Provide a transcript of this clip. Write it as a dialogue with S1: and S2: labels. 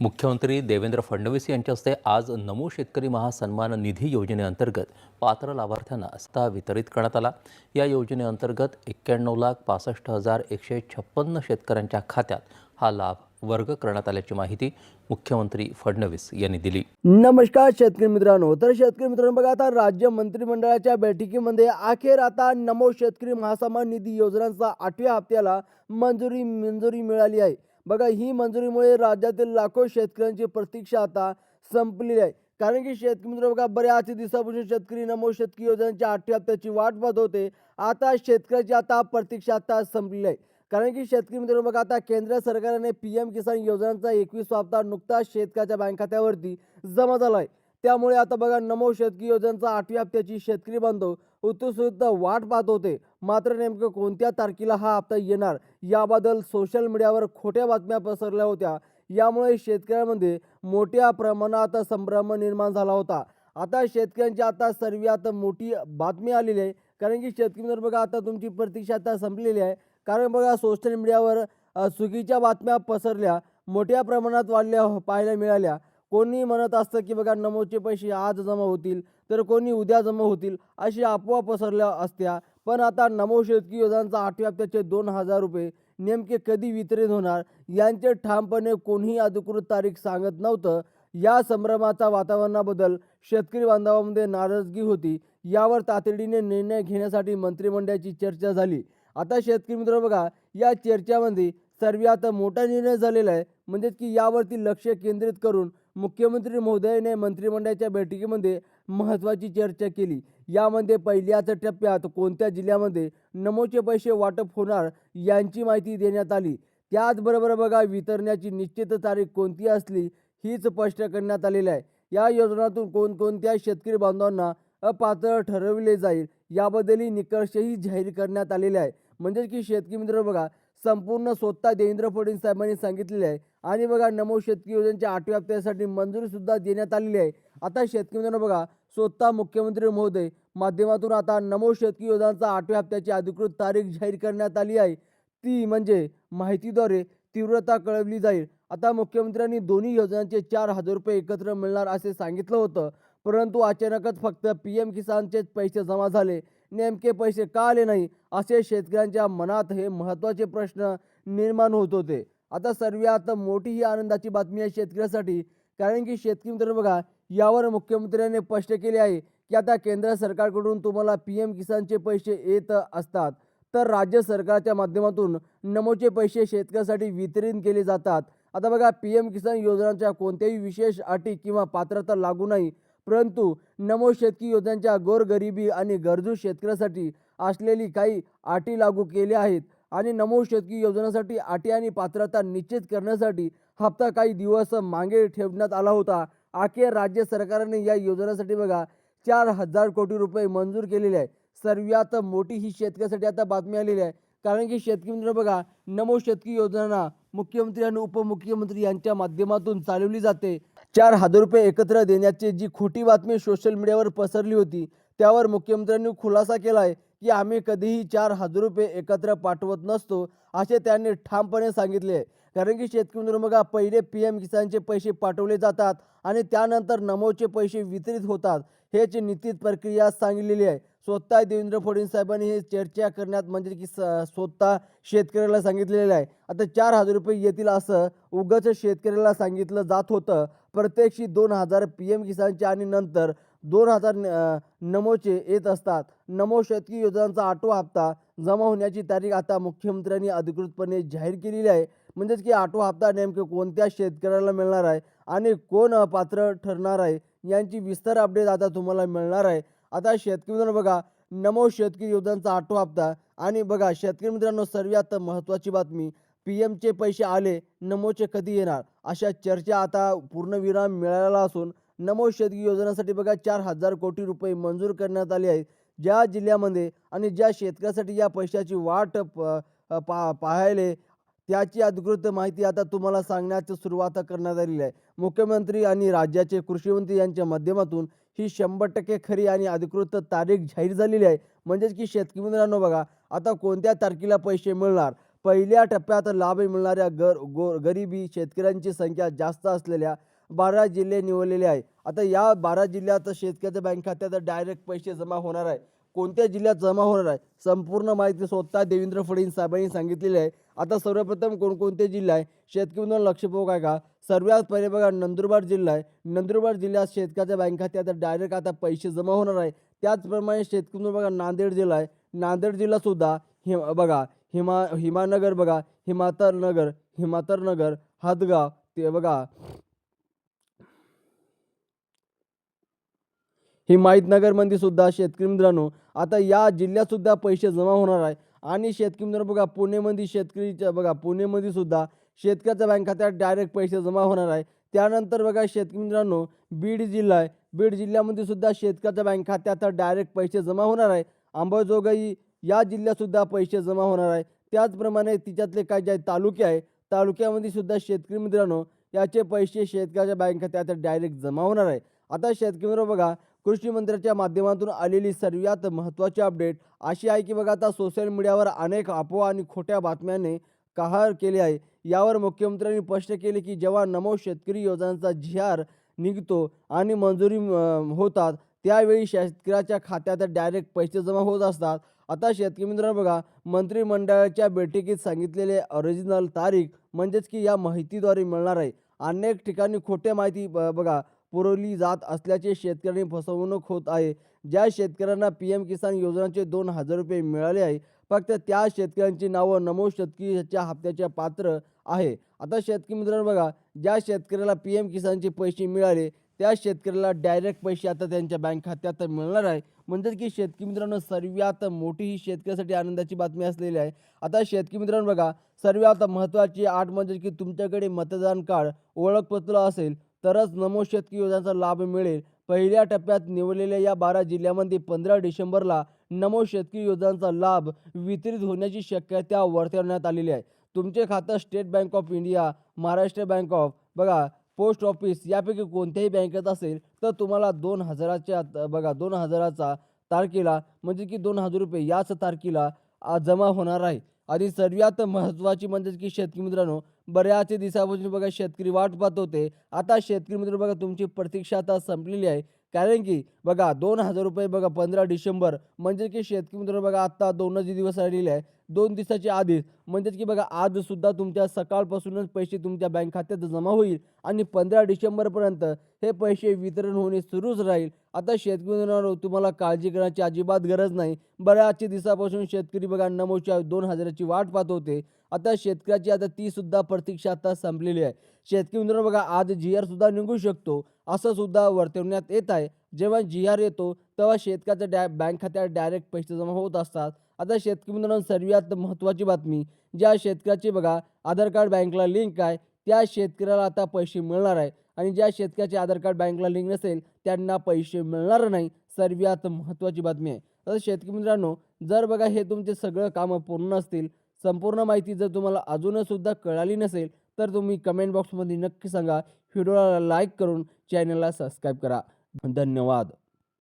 S1: मुख्यमंत्री देवेंद्र फडणवीस यांच्या हस्ते आज नमो शेतकरी महासन्मान निधी योजनेअंतर्गत पात्र लाभार्थ्यांना स्वतः वितरित करण्यात आला। या योजनेअंतर्गत 91,65,156 शेतकऱ्यांच्या खात्यात हा लाभ वर्ग करण्यात आल्याची माहिती मुख्यमंत्री फडणवीस यांनी दिली।
S2: नमस्कार शेतकरी मित्रांनो, तर शेतकरी मित्रांनो बघा, आता राज्य मंत्रिमंडळाच्या बैठकीमध्ये अखेर आता नमो शेतकरी महासन्मान निधी योजनांचा 8व्या हप्त्याला मंजुरी मिळाली आहे। बघा, ही मंजुरीमुळे राज्यातील लाखो शेतकऱ्यांची प्रतीक्षा आता संपलेली आहे। कारण की शेतकरी मित्र बघा, बऱ्याच दिवसापासून शेतकरी नमो शेतकरी योजनेच्या 8व्या हप्त्याची वाट पाहत होते। आता शेतकऱ्याची आता प्रतीक्षा आता संपलेली आहे। कारण की शेतकरी मित्रांनो बघा, आता केंद्र सरकारने PM किसान योजनांचा 21वा हप्ता नुकताच शेतकऱ्याच्या बँक खात्यावरती जमा झाला आहे। त्यामुळे आता बघा, नमो शेतकरी योजनेचा 8व्या हप्त्याची शेतकरी बांधव उत्सुकता वाट पाहत होते। मात्र नेमकं कोणत्या तारखेला हा हप्ता येणार याबद्दल सोशल मीडियावर खोट्या बातम्या पसरल्या होत्या। यामुळे शेतकऱ्यांमध्ये मोठ्या प्रमाणात संभ्रम निर्माण झाला होता। आता शेतकऱ्यांची आता सर्वात मोठी बातमी आलेली आहे। कारण की शेतकरी मित्रांनो बघा, आता तुमची प्रतीक्षा आता संपलेली आहे। कारण बघा, सोशल मीडियावर चुकीच्या बातम्या पसरल्या, मोठ्या प्रमाणात वाढल्या पाहायला मिळाल्या। कोणी म्हणत असतं की बघा, नमोचे पैसे आज जमा होतील, तर कोणी उद्या जमा होतील, अशी अफवा पसरल्या असत्या। पण आता नमो शेतकरी योजनांचा 8व्या हप्त्याचे 2,000 रुपये नेमके कधी वितरित होणार यांचे ठामपणे कोणीही अधिकृत तारीख सांगत नव्हतं। या संभ्रमाच्या वातावरणाबद्दल शेतकरी बांधवांमध्ये नाराजगी होती। यावर तातडीने निर्णय घेण्यासाठी मंत्रिमंडळाची चर्चा झाली। आता शेतकरी मित्र बघा, या चर्चेमध्ये सर्वात मोठा निर्णय झालेला आहे, म्हणजेच की यावरती लक्ष केंद्रित करून मुख्यमंत्री महोदयाने मंत्रिमंडळाच्या बैठकीमध्ये महत्त्वाची चर्चा केली। यामध्ये पहिल्याच टप्प्यात कोणत्या जिल्ह्यामध्ये नमोचे पैसे वाटप होणार यांची माहिती देण्यात आली। त्याचबरोबर बघा, वितरणाची निश्चित तारीख कोणती असली हीच स्पष्ट करण्यात आलेली आहे। या योजनातून कोणकोणत्या शेतकरी बांधवांना अपात्र ठरवले जाईल याबद्दलही निकषही जाहीर करण्यात आलेले आहे। म्हणजे की शेतकरी मित्र बघा, संपूर्ण स्वतः देवेंद्र फडणवीस साहेबांनी सांगितलेले आहे। आणि बघा, नमो शेतकरी योजनेच्या 8व्या हप्त्यासाठी मंजुरी सुद्धा देण्यात आलेली आहे। आता शेतकरी मित्रांनो बघा, स्वतः मुख्यमंत्री महोदय माध्यमातून आता नमो शेतकरी योजनांचा 8व्या हप्त्याची अधिकृत तारीख जाहीर करण्यात आली आहे। ती म्हणजे माहितीद्वारे तीव्रता कळवली जाईल। आता मुख्यमंत्र्यांनी दोन्ही योजनांचे 4,000 रुपये एकत्र मिळणार असे सांगितलं होतं, परंतु अचानकच फक्त PM किसानचेच पैसे जमा झाले। नेमके पैसे का आले नाही असे शेतकऱ्यांच्या मनात हे महत्त्वाचे प्रश्न निर्माण होत होते। आता सर्वात मोठी ही आनंदाची बातमी आहे शेतकऱ्यासाठी। कारण की शेतकरी मित्रांनो बघा, यावर मुख्यमंत्र्यांनी स्पष्ट केले आहे की आता केंद्र सरकारकडून तुम्हाला PM किसानचे पैसे येत असतात, तर राज्य सरकारच्या माध्यमातून नमोचे पैसे शेतकऱ्यासाठी वितरित केले जातात। आता बघा, PM किसान योजनांच्या कोणत्याही विशेष अटी किंवा पात्रता लागू नाही, परंतु नमो शेतकरी योजनांच्या गोरगरिबी आणि गरजू शेतकऱ्यासाठी असलेली काही अटी लागू केल्या आहेत। आणि नमो शेतकरी योजनेसाठी अटी आणि पात्रता निश्चित करण्यासाठी हप्ता काही दिवस मागे ठेवण्यात आला होता। अखेर राज्य सरकारने या योजनेसाठी बघा 4,000 कोटी रुपये मंजूर केलेले आहे। सर्वात मोठी ही शेतकऱ्यासाठी आता बातमी आलेली आहे। कारण की शेतकरी मित्रांनो बघा, नमो शेतकरी योजना मुख्यमंत्री आणि उपमुख्यमंत्री यांच्या माध्यमातून चालवली जाते। 4,000 रुपये एकत्र देण्याची जी खोटी बातमी सोशल मीडियावर पसरली होती, त्यावर मुख्यमंत्र्यांनी खुलासा केला आहे की आम्ही कधीही 4,000 रुपये एकत्र पाठवत नसतो, असे त्यांनी ठामपणे सांगितले आहे। कारण की शेतकरी मित्रांनो बघा, पहिले PM किसानचे पैसे पाठवले जातात आणि त्यानंतर नमोचे पैसे वितरित होतात, हेच निश्चित प्रक्रिया सांगितलेली आहे। स्वतः देवेंद्र फडणवीस साहेबांनी हे चर्चा करण्यात म्हणजे की स्वतः शेतकऱ्याला सांगितलेलं आहे। आता 4,000 रुपये येतील असं उगाच शेतकऱ्याला सांगितलं जात होतं। प्रत्यक्षी 2,000 PM किसानचे आणि नंतर 2,000 नमोचे येत असतात। नमो शेतकरी योजनांचा 8वा हप्ता जमा होण्याची तारीख आता मुख्यमंत्र्यांनी अधिकृतपणे जाहीर केलेली आहे। म्हणजेच की 8वा हप्ता नेमकं कोणत्या शेतकऱ्याला मिळणार आहे आणि कोण अपात्र ठरणार आहे यांची विस्तार अपडेट आता तुम्हाला मिळणार आहे। आता शेतकरी मित्रांनो बघा, नमो शेतकरी योजनांचा 8वा हप्ता आणि बघा शेतकरी मित्रांनो, सर्वात महत्त्वाची बातमी, PMचे पैसे आले, नमोचे कधी येणार अशा चर्चा आता पूर्णविराम मिळालेला असून नमो शेतकरी योजनेसाठी बघा 4,000 कोटी रुपये मंजूर करण्यात आले आहेत। ज्या जिल्ह्यामध्ये आणि ज्या शेतकऱ्यासाठी या पैशाची वाट पाहायले त्याची अधिकृत माहिती आता तुम्हाला सांगण्याची सुरुवात करण्यात आलेली आहे। मुख्यमंत्री आणि राज्याचे कृषी मंत्री यांच्या माध्यमातून ही 100% खरी आणि अधिकृत तारीख जाहीर झालेली आहे। म्हणजेच की शेतकरी मित्रांनो बघा, आता कोणत्या तारखेला पैसे मिळणार, पहिल्या टप्प्यात लाभ मिळणाऱ्या गरिबी शेतकऱ्यांची संख्या जास्त असलेल्या 12 जिल्हे निवडलेले आहे. आता या 12 जिल्ह्यात शेतकऱ्याच्या बँक खात्यात डायरेक्ट पैसे जमा होणार आहे. कोणत्या जिल्ह्यात जमा होणार आहे संपूर्ण माहिती स्वतः देवेंद्र फडणवीस साहेबांनी सांगितलेली आहे. आता सर्वप्रथम कोणकोणते जिल्हे आहे शेतकऱ्यांना लक्षपूर्वक आहे का. सर्वात पहिले बघा नंदुरबार जिल्हा आहे. नंदुरबार जिल्ह्यात शेतकऱ्याच्या बँक खात्यात डायरेक्ट आता पैसे जमा होणार आहे. त्याचप्रमाणे शेतकऱ्यांना बघा नांदेड जिल्हा आहे. नांदेड जिल्हासुद्धा बघा हिमानगर बघा हिमातरनगर हदगाव ते बघा हिमायतनगरमध्ये सुद्धा शेतकरी मित्रांनो आता या जिल्ह्यात सुद्धा पैसे जमा होणार आहे. आणि शेतकरी मित्रांनो बघा पुणेमध्ये पुणेमध्ये सुद्धा शेतकऱ्याच्या बँक खात्यात डायरेक्ट पैसे जमा होणार आहे. त्यानंतर बघा शेतकरी मित्रांनो बीड जिल्हा आहे. बीड जिल्ह्यामध्ये सुद्धा शेतकऱ्याच्या बँक खात्यात डायरेक्ट पैसे जमा होणार आहे. अंबाजोगाई या जिल्ह्यात सुद्धा पैसे जमा होणार आहे. त्याचप्रमाणे तिच्यातले काही जे तालुके आहे तालुक्यामध्ये सुद्धा शेतकरी मित्रांनो याचे पैसे शेतकऱ्याच्या बँक खात्यात डायरेक्ट जमा होणार आहे. आता शेतकरी मित्रांनो बघा कृषी मंत्र्याच्या माध्यमातून आलेली सर्वात महत्त्वाची अपडेट अशी आहे की बघा आता सोशल मीडियावर अनेक अफवा आणि खोट्या बातम्यांनी कहर केले आहे. यावर मुख्यमंत्र्यांनी स्पष्ट केले की जेव्हा नमो शेतकरी योजनांचा जी.आर. निघतो आणि मंजुरी होतात त्यावेळी शेतकऱ्याच्या खात्यात डायरेक्ट पैसे जमा होत असतात. आता शेतकरी मित्रांनो बघा मंत्रिमंडळाच्या बैठकीत सांगितलेले ओरिजिनल तारीख म्हणजेच की या माहितीद्वारे मिळणार आहे. अनेक ठिकाणी खोट्या माहिती बघा पुरवली जात असल्याचे शेतकऱ्यांनी फसवणूक होत आहे. ज्या शेतकऱ्यांना PM किसान योजनेचे 2,000 रुपये मिळाले आहे फक्त त्या शेतकऱ्यांची नावं नमो शेतकरीच्या हप्त्याच्या पात्र आहे. आता शेतकरी मित्रांनो बघा ज्या शेतकऱ्याला PM किसानचे पैसे मिळाले त्या शेतकऱ्याला डायरेक्ट पैसे आता त्यांच्या बँक खात्यात मिळणार आहे. म्हणजेच की शेतकरी मित्रांनो सर्वात मोठी ही शेतकऱ्यासाठी आनंदाची बातमी असलेली आहे. आता शेतकरी मित्रांनो बघा सर्वात महत्त्वाची अट म्हणजे की तुमच्याकडे मतदान कार्ड ओळखपत्र असेल तरच नमो शेतकरी योजनेचा लाभ मिळेल. पहिल्या टप्प्यात निवडलेल्या या 12 जिल्ह्यामध्ये 15 डिसेंबरला नमो शेतकरी योजनेचा लाभ वितरित होण्याची शक्यता वर्तवण्यात आलेली आहे. तुमचे खातं state bank of India, Maharashtra bank of बघा पोस्ट ऑफिस यापैकी कोणत्याही बँकेत असेल तर तुम्हाला 2,000चा तारखेला म्हणजे की 2,000 रुपये याच तारखेला जमा होणार आहे. आणि सर्वात महत्त्वाची म्हणजे की शेतकरी मित्रांनो बऱ्याच दिवसापासून बघा शेतकरी वाट पाहत होते. आता शेतकरी मित्र बघा तुमची प्रतीक्षा आता संपलेली आहे. कारण की बघा 2,000 रुपये बघा 15 डिसेंबर म्हणजे की शेतकरी मित्र बघा आत्ता 2च दिवस राहिलेले आहे. 2 दिवसाच्या आधीच म्हणजेच की बघा आजसुद्धा तुमच्या सकाळपासूनच पैसे तुमच्या बँक खात्यात जमा होईल आणि 15 डिसेंबरपर्यंत हे पैसे वितरण होणे सुरूच राहील. आता शेतकरी मित्रांनो तुम्हाला काळजी करण्याची अजिबात गरज नाही. बऱ्याच दिवसापासून शेतकरी बघा नमोच्या 2,000ची वाट पाहत होते. आता शेतकऱ्याची आता ती सुद्धा प्रतीक्षा आता संपलेली आहे. शेतकरी मित्रांनो बघा आज जी.आर. सुद्धा निघू शकतो असं सुद्धा वर्तवण्यात येत आहे. जेव्हा जी.आर. येतो तेव्हा शेतकऱ्याच्या बँक खात्यात डायरेक्ट पैसे जमा होत असतात. आता शेतकरी मित्रांनो सर्वात महत्त्वाची बातमी ज्या शेतकऱ्याचे बघा आधार कार्ड बँकला लिंक आहे त्या शेतकऱ्याला आता पैसे मिळणार आहे. आणि ज्या शेतकऱ्याचे आधार कार्ड बँकला लिंक नसेल त्यांना पैसे मिळणार नाही. सर्वात महत्त्वाची बातमी आहे. तर शेतकरी मित्रांनो जर बघा हे तुमचे सगळं कामं पूर्ण असतील संपूर्ण माहिती जर तुम्हाला अजूनसुद्धा कळाली नसेल तर तुम्ही कमेंट बॉक्समध्ये नक्की सांगा. व्हिडिओला लाईक करून चॅनलला सबस्क्राईब करा. धन्यवाद.